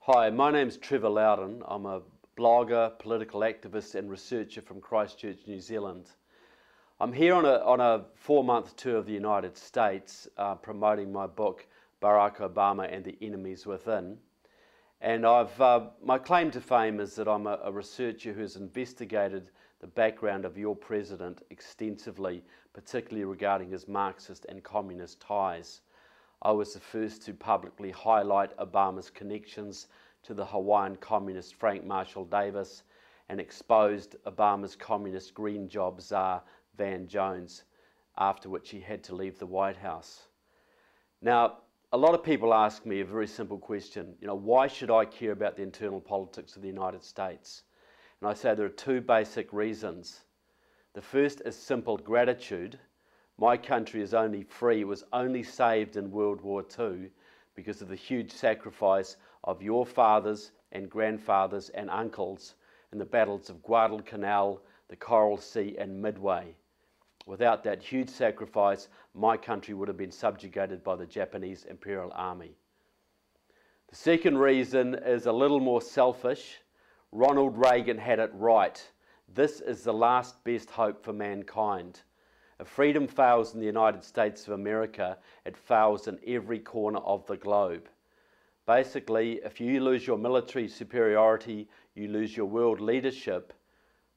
Hi, my name's Trevor Loudon. I'm a blogger, political activist and researcher from Christchurch, New Zealand. I'm here on a 4-month tour of the United States promoting my book, Barack Obama and the Enemies Within. And my claim to fame is that I'm a researcher who's investigated the background of your president extensively, particularly regarding his Marxist and communist ties. I was the first to publicly highlight Obama's connections to the Hawaiian communist Frank Marshall Davis and exposed Obama's communist green job czar Van Jones, after which he had to leave the White House. Now, a lot of people ask me a very simple question, why should I care about the internal politics of the United States? And I say there are two basic reasons. The first is simple gratitude. My country is only free, was only saved in World War II because of the huge sacrifice of your fathers and grandfathers and uncles in the battles of Guadalcanal, the Coral Sea and Midway. Without that huge sacrifice, my country would have been subjugated by the Japanese Imperial Army. The second reason is a little more selfish. Ronald Reagan had it right. This is the last best hope for mankind. If freedom fails in the United States of America, it fails in every corner of the globe. Basically, if you lose your military superiority, you lose your world leadership.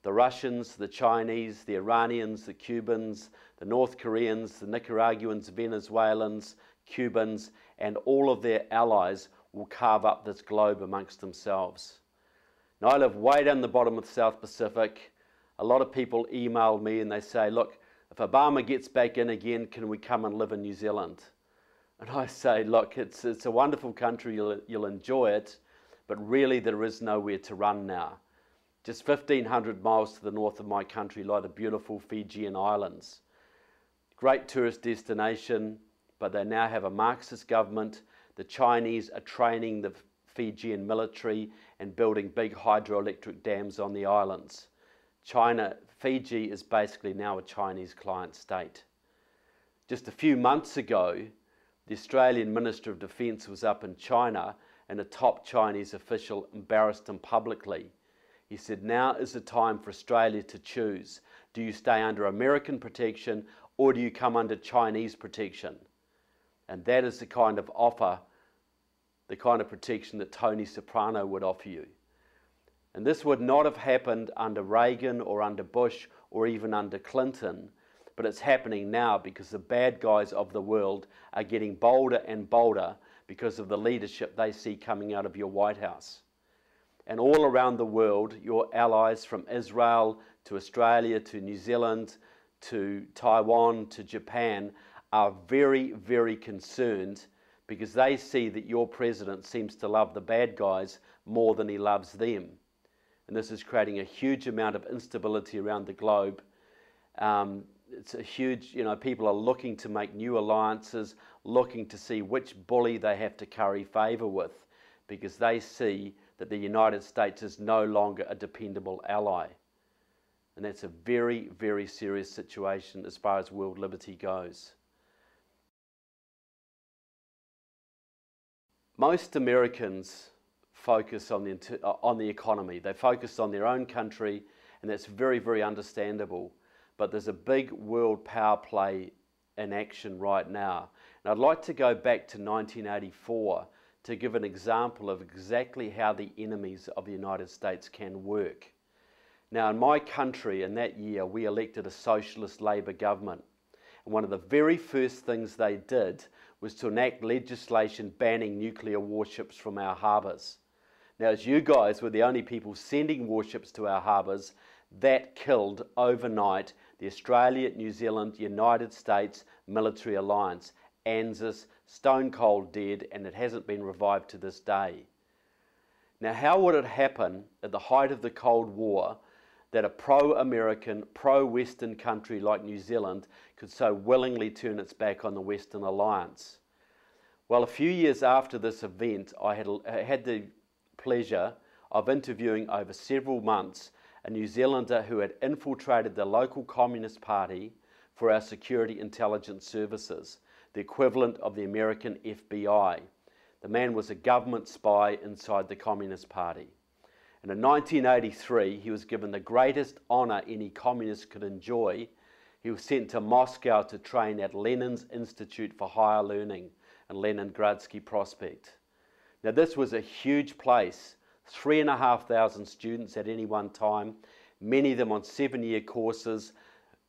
The Russians, the Chinese, the Iranians, the Cubans, the North Koreans, the Nicaraguans, Venezuelans, Cubans, and all of their allies will carve up this globe amongst themselves. Now, I live way down the bottom of the South Pacific. A lot of people email me and they say, look, if Obama gets back in again, can we come and live in New Zealand? And I say, look, it's a wonderful country, you'll enjoy it, but really there is nowhere to run now. Just 1,500 miles to the north of my country lie the beautiful Fijian Islands. Great tourist destination, but they now have a Marxist government. The Chinese are training the Fijian military and building big hydroelectric dams on the islands. Fiji is basically now a Chinese client state. Just a few months ago, the Australian Minister of Defence was up in China and a top Chinese official embarrassed him publicly. He said, now is the time for Australia to choose. Do you stay under American protection or do you come under Chinese protection? And that is the kind of offer, the kind of protection that Tony Soprano would offer you. And this would not have happened under Reagan or under Bush or even under Clinton, but it's happening now because the bad guys of the world are getting bolder and bolder because of the leadership they see coming out of your White House. And all around the world, your allies from Israel to Australia to New Zealand to Taiwan to Japan are very, very concerned because they see that your president seems to love the bad guys more than he loves them. And this is creating a huge amount of instability around the globe. It's a huge, people are looking to make new alliances, looking to see which bully they have to curry favour with, because they see that the United States is no longer a dependable ally. And that's a very, very serious situation as far as world liberty goes. Most Americans focus on the economy. They focus on their own country, and that's very, very understandable. But there's a big world power play in action right now. And I'd like to go back to 1984 to give an example of exactly how the enemies of the United States can work. Now, in my country, in that year, we elected a socialist Labour government. And one of the very first things they did was to enact legislation banning nuclear warships from our harbours. Now, as you guys were the only people sending warships to our harbours, that killed overnight the Australia-New Zealand-United States military alliance. ANZUS, stone cold dead, and it hasn't been revived to this day. Now, how would it happen at the height of the Cold War that a pro-American, pro-Western country like New Zealand could so willingly turn its back on the Western alliance? Well, a few years after this event, I had the pleasure of interviewing over several months a New Zealander who had infiltrated the local Communist Party for our security intelligence services, the equivalent of the American FBI. The man was a government spy inside the Communist Party. And in 1983, he was given the greatest honour any communist could enjoy. He was sent to Moscow to train at Lenin's Institute for Higher Learning in Leningradsky Prospect. Now this was a huge place, 3,500 students at any one time, many of them on 7-year courses,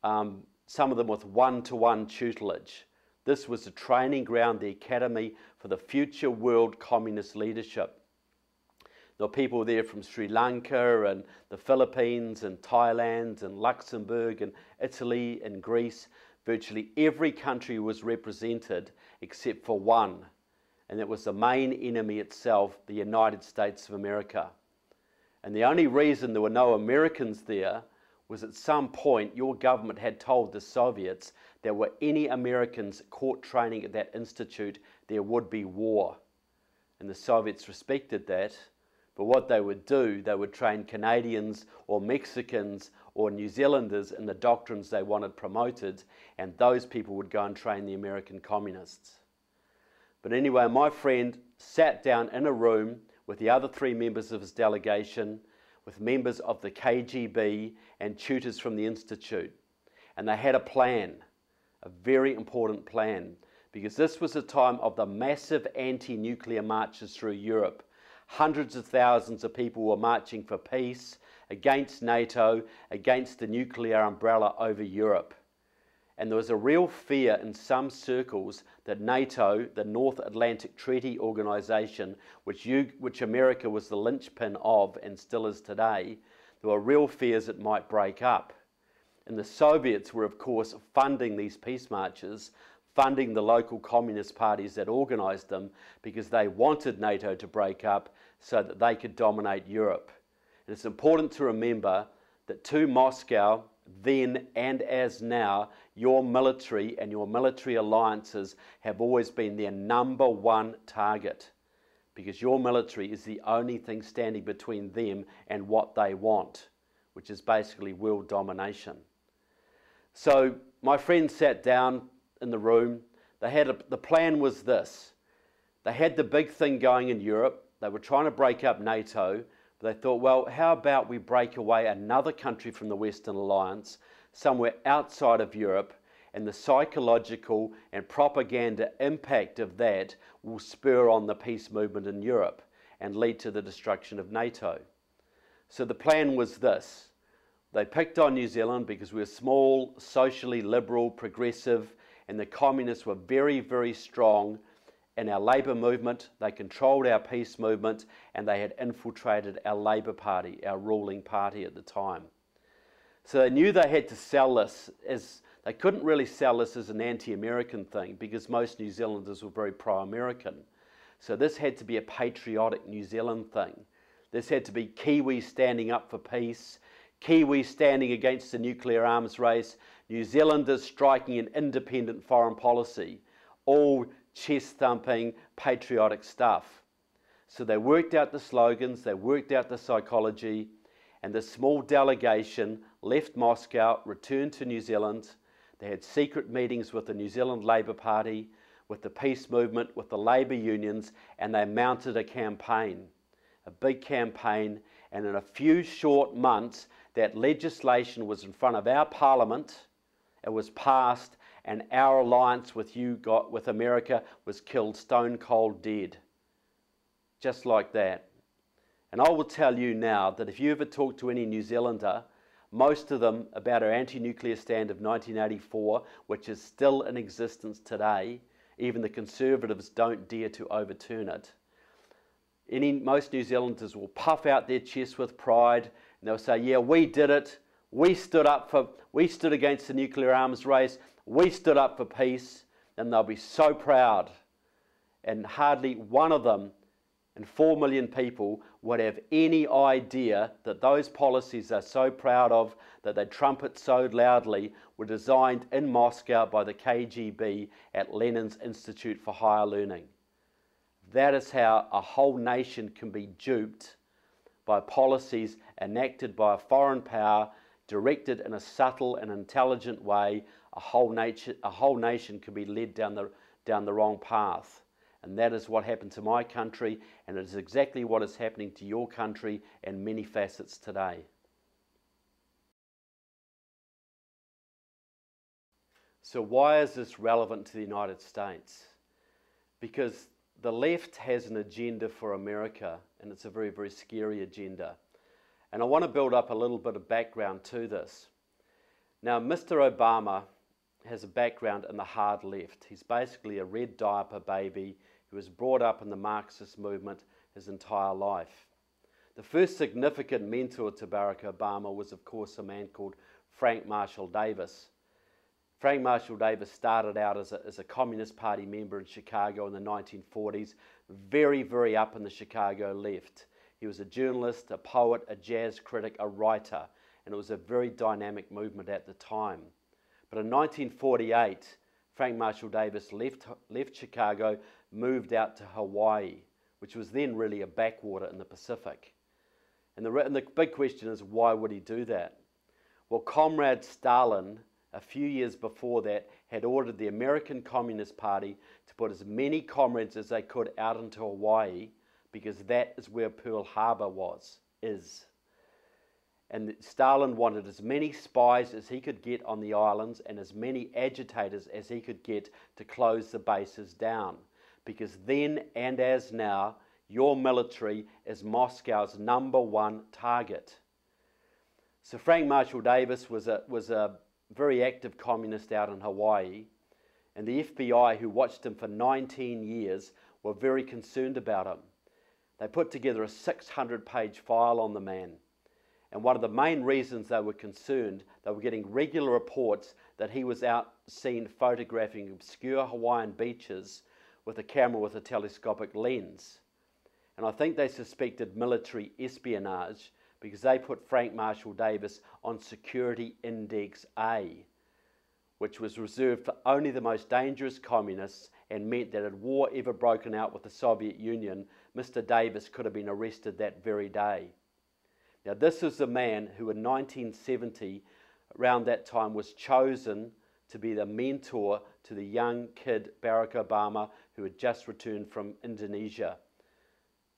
some of them with one-to-one tutelage. This was the training ground, the academy for the future world communist leadership. There were people there from Sri Lanka and the Philippines and Thailand and Luxembourg and Italy and Greece. Virtually every country was represented except for one, and it was the main enemy itself, the United States of America. And the only reason there were no Americans there was at some point your government had told the Soviets that were any Americans caught training at that institute, there would be war. And the Soviets respected that. But what they would do, they would train Canadians or Mexicans or New Zealanders in the doctrines they wanted promoted, and those people would go and train the American communists. But anyway, my friend sat down in a room with the other 3 members of his delegation, with members of the KGB and tutors from the Institute. And they had a plan, a very important plan, because this was a time of the massive anti-nuclear marches through Europe. Hundreds of thousands of people were marching for peace, against NATO, against the nuclear umbrella over Europe. And there was a real fear in some circles that NATO, the North Atlantic Treaty Organization, which America was the linchpin of and still is today, there were real fears it might break up. And the Soviets were, of course, funding these peace marches, funding the local communist parties that organized them, because they wanted NATO to break up so that they could dominate Europe. And it's important to remember that to Moscow, then and as now, your military and your military alliances have always been their number one target, because your military is the only thing standing between them and what they want, which is basically world domination. So my friends sat down in the room. The plan was this. They had the big thing going in Europe. They were trying to break up NATO. But they thought, well, how about we break away another country from the Western Alliance, somewhere outside of Europe, and the psychological and propaganda impact of that will spur on the peace movement in Europe and lead to the destruction of NATO. So the plan was this. They picked on New Zealand because we were small, socially liberal, progressive, and the communists were very, very strong in our labour movement. They controlled our peace movement, and they had infiltrated our Labour Party, our ruling party at the time. So they knew they had to sell this as, they couldn't really sell this as an anti-American thing because most New Zealanders were very pro-American. So this had to be a patriotic New Zealand thing. This had to be Kiwis standing up for peace, Kiwis standing against the nuclear arms race, New Zealanders striking an independent foreign policy, all chest-thumping, patriotic stuff. So they worked out the slogans, they worked out the psychology, and the small delegation left Moscow, returned to New Zealand. They had secret meetings with the New Zealand Labour Party, with the peace movement, with the labour unions, and they mounted a campaign, a big campaign, and in a few short months, that legislation was in front of our Parliament, it was passed, and our alliance with America was killed stone cold dead. Just like that. And I will tell you now that if you ever talk to any New Zealander, most of them about our anti-nuclear stand of 1984, which is still in existence today, even the Conservatives don't dare to overturn it. Most New Zealanders will puff out their chests with pride, and they'll say, yeah, we did it. We stood against the nuclear arms race. We stood up for peace. And they'll be so proud. And hardly one of them in 4 million people would have any idea that those policies they're so proud of, that they trumpet so loudly, were designed in Moscow by the KGB at Lenin's Institute for Higher Learning. That is how a whole nation can be duped by policies enacted by a foreign power, directed in a subtle and intelligent way. A whole nation can be led down the wrong path. And that is what happened to my country, and it is exactly what is happening to your country and many facets today. So why is this relevant to the United States? Because the left has an agenda for America, and it's a very, very scary agenda. And I want to build up a little bit of background to this. Now, Mr. Obama has a background in the hard left. He's basically a red diaper baby who was brought up in the Marxist movement his entire life. The first significant mentor to Barack Obama was, of course, a man called Frank Marshall Davis. Frank Marshall Davis started out as a Communist Party member in Chicago in the 1940s, very, very up in the Chicago left. He was a journalist, a poet, a jazz critic, a writer, and it was a very dynamic movement at the time. But in 1948, Frank Marshall Davis left Chicago, moved out to Hawaii, which was then really a backwater in the Pacific. And the big question is, why would he do that? Well, Comrade Stalin, a few years before that, had ordered the American Communist Party to put as many comrades as they could out into Hawaii, because that is where Pearl Harbor is. And Stalin wanted as many spies as he could get on the islands and as many agitators as he could get to close the bases down. Because then and as now, your military is Moscow's #1 target. So Frank Marshall Davis was a very active communist out in Hawaii, and the FBI, who watched him for 19 years, were very concerned about him. They put together a 600-page file on the man. And one of the main reasons they were concerned, they were getting regular reports that he was out seen photographing obscure Hawaiian beaches with a camera with a telescopic lens. And I think they suspected military espionage because they put Frank Marshall Davis on Security Index A, which was reserved for only the most dangerous communists and meant that had war ever broken out with the Soviet Union, Mr. Davis could have been arrested that very day. Now, this is the man who in 1970, around that time, was chosen to be the mentor to the young kid Barack Obama, who had just returned from Indonesia.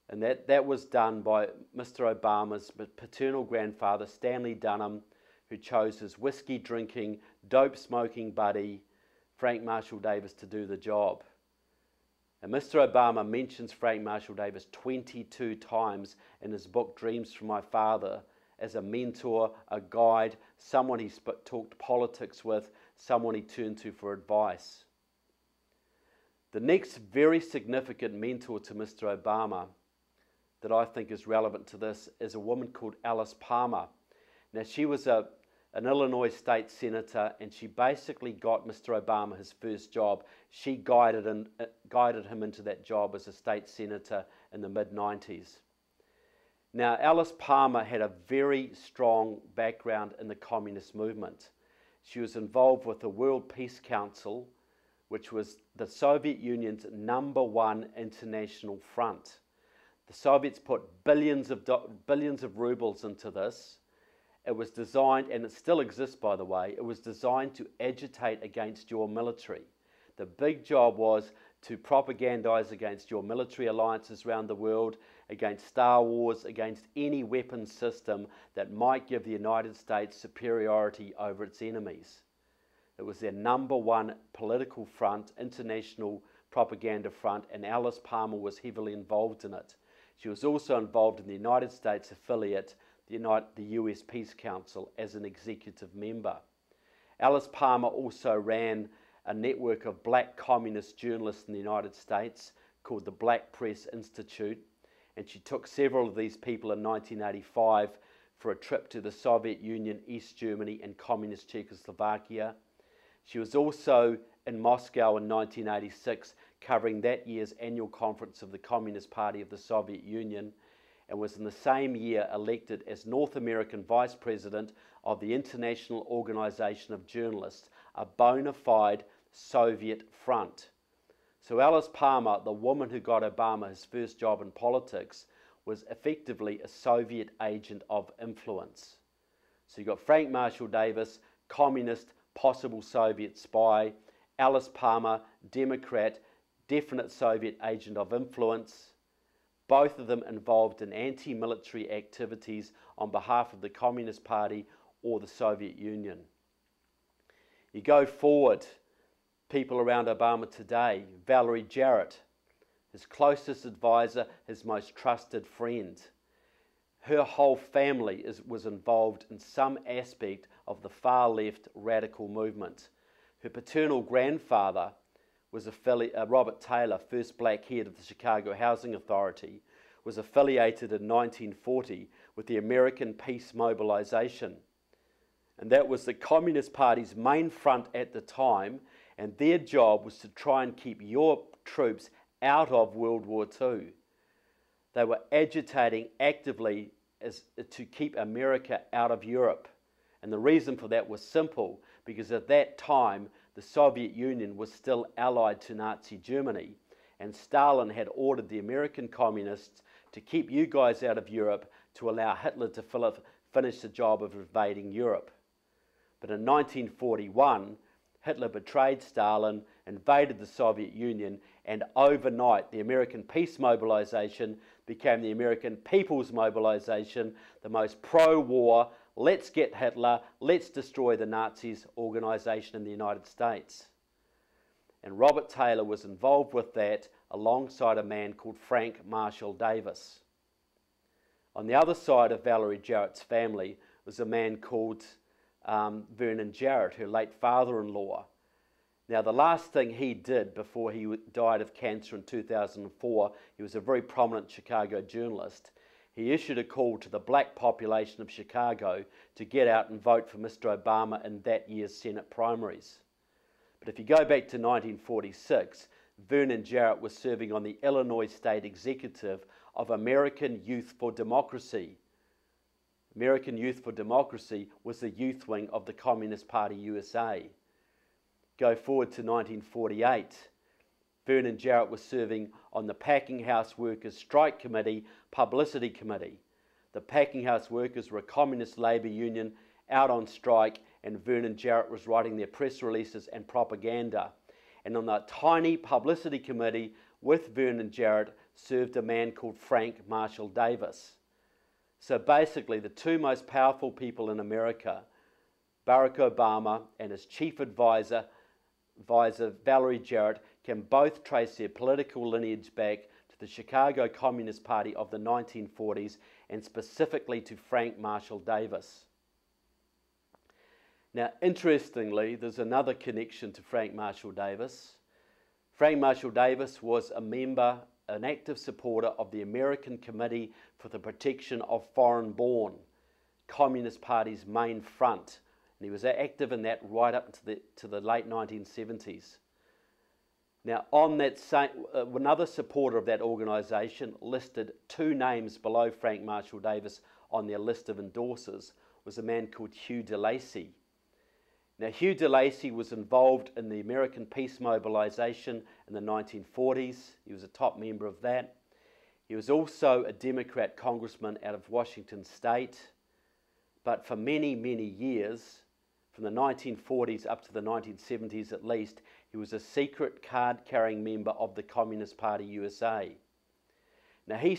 And that was done by Mr. Obama's paternal grandfather, Stanley Dunham, who chose his whiskey-drinking, dope-smoking buddy, Frank Marshall Davis, to do the job. And Mr. Obama mentions Frank Marshall Davis 22 times in his book, Dreams from My Father, as a mentor, a guide, someone he talked politics with, someone he turned to for advice. The next very significant mentor to Mr. Obama that I think is relevant to this is a woman called Alice Palmer. Now, she was an Illinois state senator, and she basically got Mr. Obama his first job. She guided him into that job as a state senator in the mid-90s. Now, Alice Palmer had a very strong background in the communist movement. She was involved with the World Peace Council, which was the Soviet Union's #1 international front. The Soviets put billions of rubles into this. It was designed, and it still exists by the way, it was designed to agitate against your military. The big job was to propagandize against your military alliances around the world, against Star Wars, against any weapons system that might give the United States superiority over its enemies. It was their #1 political front, international propaganda front, and Alice Palmer was heavily involved in it. She was also involved in the United States affiliate, the US Peace Council, as an executive member. Alice Palmer also ran a network of black communist journalists in the United States called the Black Press Institute, and she took several of these people in 1985 for a trip to the Soviet Union, East Germany, and communist Czechoslovakia. She was also in Moscow in 1986 covering that year's annual conference of the Communist Party of the Soviet Union, and was in the same year elected as North American Vice President of the International Organization of Journalists, a bona fide Soviet front. So Alice Palmer, the woman who got Obama his first job in politics, was effectively a Soviet agent of influence. So you've got Frank Marshall Davis, communist, possible Soviet spy; Alice Palmer, Democrat, definite Soviet agent of influence, both of them involved in anti-military activities on behalf of the Communist Party or the Soviet Union. You go forward, people around Obama today, Valerie Jarrett, his closest advisor, his most trusted friend. Her whole family was involved in some aspect of the far-left radical movement. Her paternal grandfather was Robert Taylor, first black head of the Chicago Housing Authority, was affiliated in 1940 with the American Peace Mobilization. And that was the Communist Party's main front at the time, and their job was to try and keep your troops out of World War II. They were agitating actively to keep America out of Europe. And the reason for that was simple, because at that time the Soviet Union was still allied to Nazi Germany, and Stalin had ordered the American communists to keep you guys out of Europe to allow Hitler to finish the job of invading Europe. But in 1941, Hitler betrayed Stalin, invaded the Soviet Union, and overnight the American Peace Mobilization became the American People's Mobilization, the most pro-war, let's get Hitler, let's destroy the Nazis organization in the United States. And Robert Taylor was involved with that alongside a man called Frank Marshall Davis. On the other side of Valerie Jarrett's family was a man called Vernon Jarrett, her late father-in-law. Now, the last thing he did before he died of cancer in 2004, he was a very prominent Chicago journalist. He issued a call to the black population of Chicago to get out and vote for Mr. Obama in that year's Senate primaries. But if you go back to 1946, Vernon Jarrett was serving on the Illinois State Executive of American Youth for Democracy. American Youth for Democracy was the youth wing of the Communist Party USA. Go forward to 1948. Vernon Jarrett was serving on the Packing House Workers Strike Committee, Publicity Committee. The Packing House Workers were a communist labour union out on strike, and Vernon Jarrett was writing their press releases and propaganda. And on that tiny Publicity Committee with Vernon Jarrett served a man called Frank Marshall Davis. So basically, the two most powerful people in America, Barack Obama and his chief advisor Valerie Jarrett, can both trace their political lineage back to the Chicago Communist Party of the 1940s, and specifically to Frank Marshall Davis. Now, interestingly, there's another connection to Frank Marshall Davis. Frank Marshall Davis was a member, an active supporter of the American Committee for the Protection of Foreign-Born, Communist Party's main front. And he was active in that right up to the late 1970s. Now, on that same, another supporter of that organisation listed two names below Frank Marshall Davis on their list of endorsers was a man called Hugh DeLacy. Now, Hugh DeLacy was involved in the American Peace Mobilization in the 1940s. He was a top member of that. He was also a Democrat congressman out of Washington State. But for many, many years, from the 1940s up to the 1970s at least, he was a secret card-carrying member of the Communist Party USA. Now, he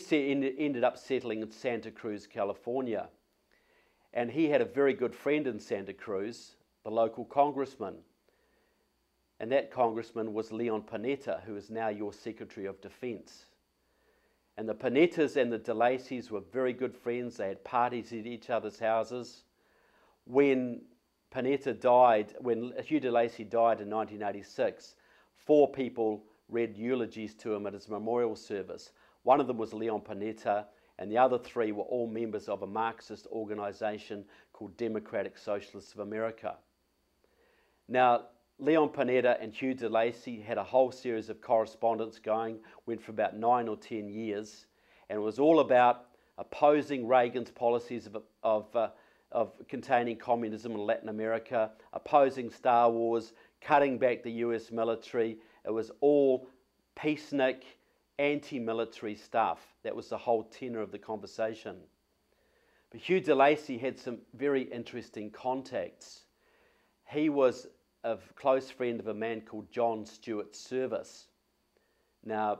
ended up settling in Santa Cruz, California. And he had a very good friend in Santa Cruz, the local congressman. And that congressman was Leon Panetta, who is now your Secretary of Defense. And the Panettas and the DeLacys were very good friends. They had parties at each other's houses. When Panetta died, when Hugh DeLacy died in 1986, 4 people read eulogies to him at his memorial service. One of them was Leon Panetta, and the other 3 were all members of a Marxist organization called Democratic Socialists of America. Now, Leon Panetta and Hugh DeLacy had a whole series of correspondence going, went for about 9 or 10 years, and it was all about opposing Reagan's policies of containing communism in Latin America, opposing Star Wars, cutting back the US military. It was all peacenik, anti-military stuff. That was the whole tenor of the conversation. But Hugh DeLacy had some very interesting contacts. He was a close friend of a man called John Stuart Service. Now,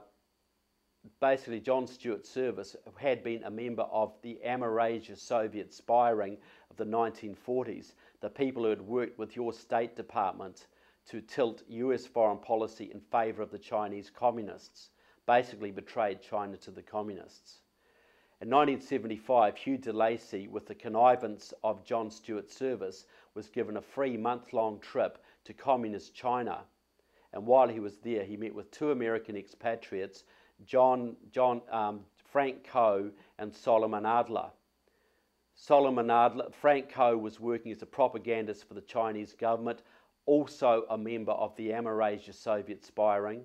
basically, John Stuart Service had been a member of the Amerasia Soviet spy ring of the 1940s, the people who had worked with your State Department to tilt US foreign policy in favour of the Chinese communists, basically betrayed China to the communists. In 1975, Hugh de Lacy, with the connivance of John Stuart Service, was given a free month-long trip to communist China. And while he was there, he met with two American expatriates, Frank Coe and Solomon Adler. Frank Coe was working as a propagandist for the Chinese government, also a member of the Amerasia Soviet spy ring.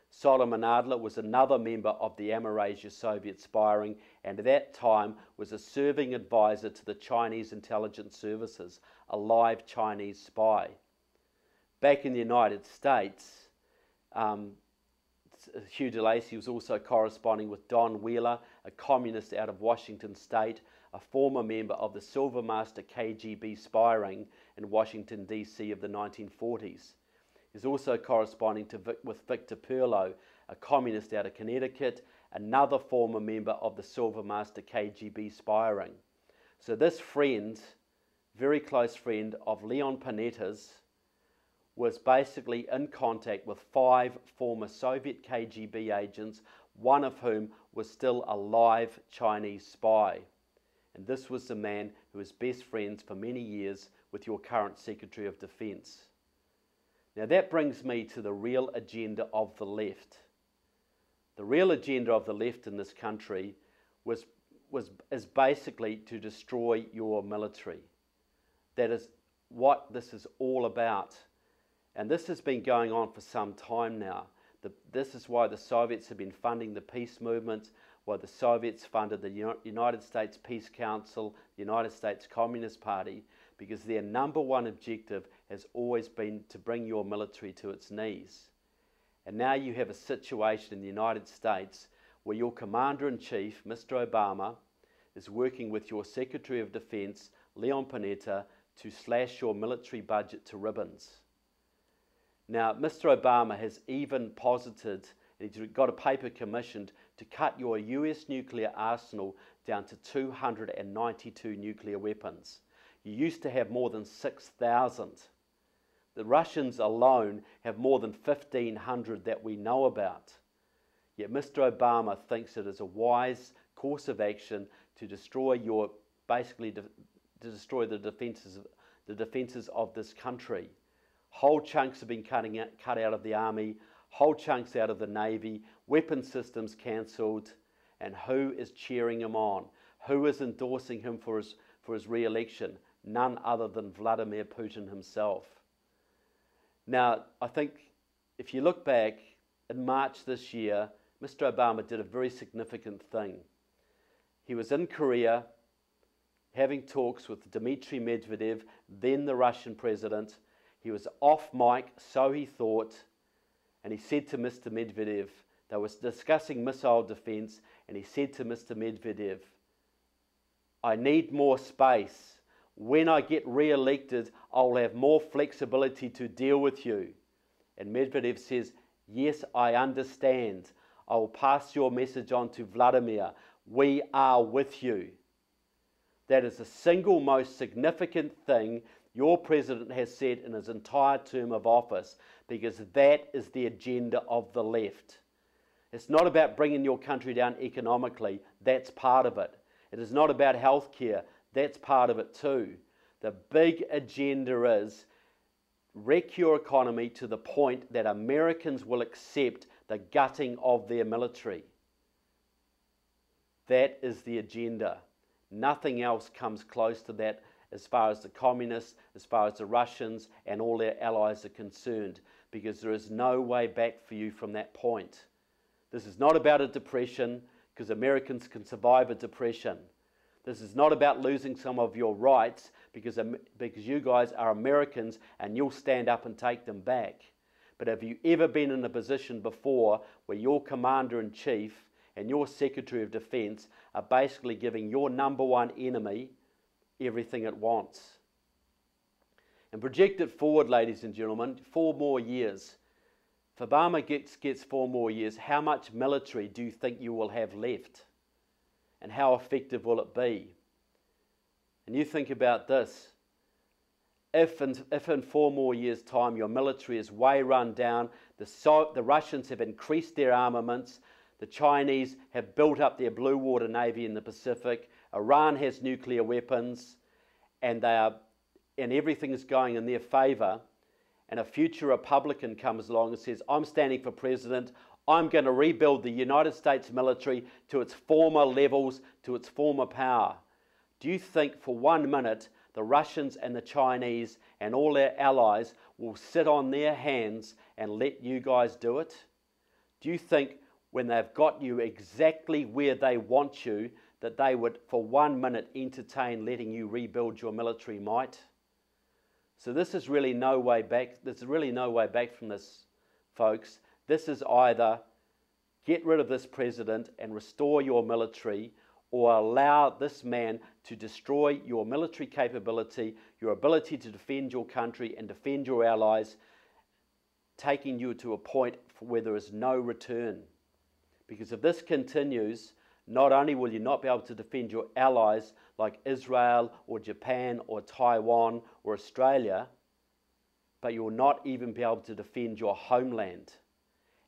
Solomon Adler was another member of the Amerasia Soviet spy ring, and at that time was a serving advisor to the Chinese intelligence services, a live Chinese spy. Back in the United States, Hugh de Lacy was also corresponding with Don Wheeler, a communist out of Washington State, a former member of the Silver Master KGB spy ring in Washington, D.C. of the 1940s. He's also corresponding with Victor Perlo, a communist out of Connecticut, another former member of the Silver Master KGB spy ring. So this friend, very close friend of Leon Panetta's, was basically in contact with 5 former Soviet KGB agents, one of whom was still a live Chinese spy. And this was the man who was best friends for many years with your current Secretary of Defense. Now that brings me to the real agenda of the left. The real agenda of the left in this country is basically to destroy your military. That is what this is all about. And this has been going on for some time now. This is why the Soviets have been funding the peace movement, why the Soviets funded the United States Peace Council, the United States Communist Party, because their number one objective has always been to bring your military to its knees. And now you have a situation in the United States where your Commander-in-Chief, Mr. Obama, is working with your Secretary of Defense, Leon Panetta, to slash your military budget to ribbons. Now, Mr. Obama has even posited, and he's got a paper commissioned to cut your US nuclear arsenal down to 292 nuclear weapons. You used to have more than 6,000. The Russians alone have more than 1,500 that we know about. Yet Mr. Obama thinks it is a wise course of action to destroy to destroy the defences of this country. Whole chunks have been cut out of the army, whole chunks out of the navy, weapon systems cancelled, and who is cheering him on? Who is endorsing him for his re-election? None other than Vladimir Putin himself. Now, I think if you look back, in March this year, Mr. Obama did a very significant thing. He was in Korea having talks with Dmitry Medvedev, then the Russian president. He was off mic, so he thought, and he said to Mr. Medvedev, they were discussing missile defense, and he said to Mr. Medvedev, I need more space. When I get re-elected, I'll have more flexibility to deal with you. And Medvedev says, yes, I understand. I will pass your message on to Vladimir. We are with you. That is the single most significant thing your president has said in his entire term of office, because that is the agenda of the left. It's not about bringing your country down economically. That's part of it. It is not about healthcare. That's part of it too. The big agenda is wreck your economy to the point that Americans will accept the gutting of their military. That is the agenda. Nothing else comes close to that as far as the communists, as far as the Russians and all their allies are concerned, because there is no way back for you from that point. This is not about a depression, because Americans can survive a depression. This is not about losing some of your rights, because you guys are Americans and you'll stand up and take them back. But have you ever been in a position before where your Commander-in-Chief and your Secretary of Defense are basically giving your number one enemy everything it wants? And project it forward, ladies and gentlemen, 4 more years. if Obama gets 4 more years, how much military do you think you will have left? And how effective will it be? And you think about this. If in 4 more years' time your military is way run down, the Russians have increased their armaments, the Chinese have built up their blue water navy in the Pacific, Iran has nuclear weapons, and everything is going in their favour, and a future Republican comes along and says, I'm standing for president, I'm going to rebuild the United States military to its former levels, to its former power. Do you think for 1 minute the Russians and the Chinese and all their allies will sit on their hands and let you guys do it? Do you think when they've got you exactly where they want you, that they would for 1 minute entertain letting you rebuild your military might? So this is really no way back. There's really no way back from this, folks. This is either get rid of this president and restore your military, or allow this man to destroy your military capability, your ability to defend your country and defend your allies, taking you to a point where there is no return. Because if this continues, not only will you not be able to defend your allies like Israel or Japan or Taiwan or Australia, but you will not even be able to defend your homeland.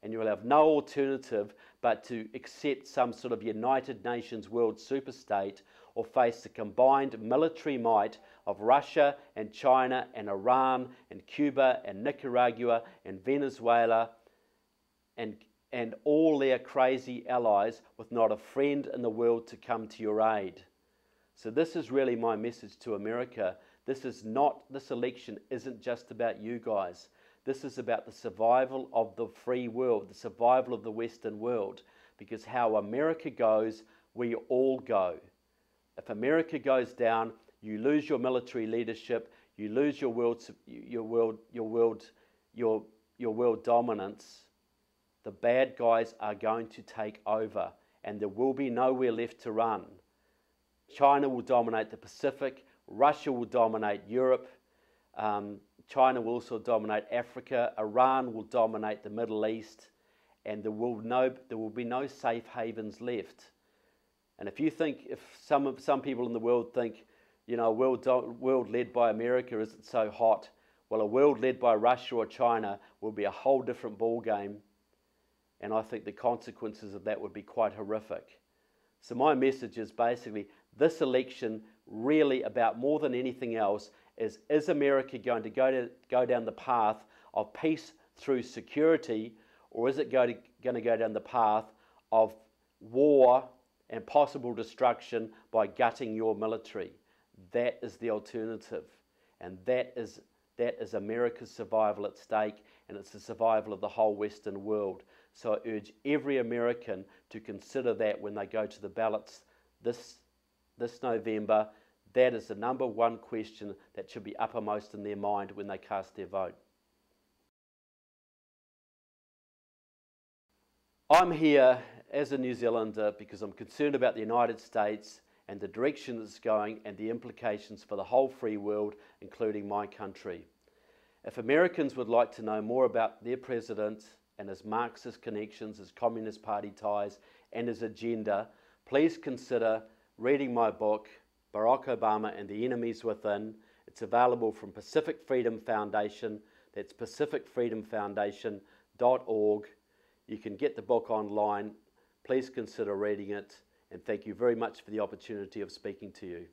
And you will have no alternative but to accept some sort of United Nations world superstate, or face the combined military might of Russia and China and Iran and Cuba and Nicaragua and Venezuela and all their crazy allies, with not a friend in the world to come to your aid. So this is really my message to America. This election isn't just about you guys. This is about the survival of the free world, the survival of the Western world, because how America goes, we all go. If America goes down, you lose your military leadership, you lose your world dominance. The bad guys are going to take over, and there will be nowhere left to run. China will dominate the Pacific, Russia will dominate Europe, China will also dominate Africa, Iran will dominate the Middle East, and there will be no safe havens left. And if some people in the world think, you know, a world led by America isn't so hot, well, a world led by Russia or China will be a whole different ball game, and I think the consequences of that would be quite horrific. So my message is basically, this election really, about more than anything else, is America going to go down the path of peace through security, or is it going to go down the path of war and possible destruction by gutting your military? That is the alternative, and that is America's survival at stake, and it's the survival of the whole Western world. So I urge every American to consider that when they go to the ballots this November. That is the number one question that should be uppermost in their mind when they cast their vote. I'm here as a New Zealander because I'm concerned about the United States and the direction it's going and the implications for the whole free world, including my country. If Americans would like to know more about their president and his Marxist connections, his Communist Party ties and his agenda, please consider reading my book, Barack Obama and the Enemies Within. It's available from Pacific Freedom Foundation. That's pacificfreedomfoundation.org. You can get the book online. Please consider reading it, and thank you very much for the opportunity of speaking to you.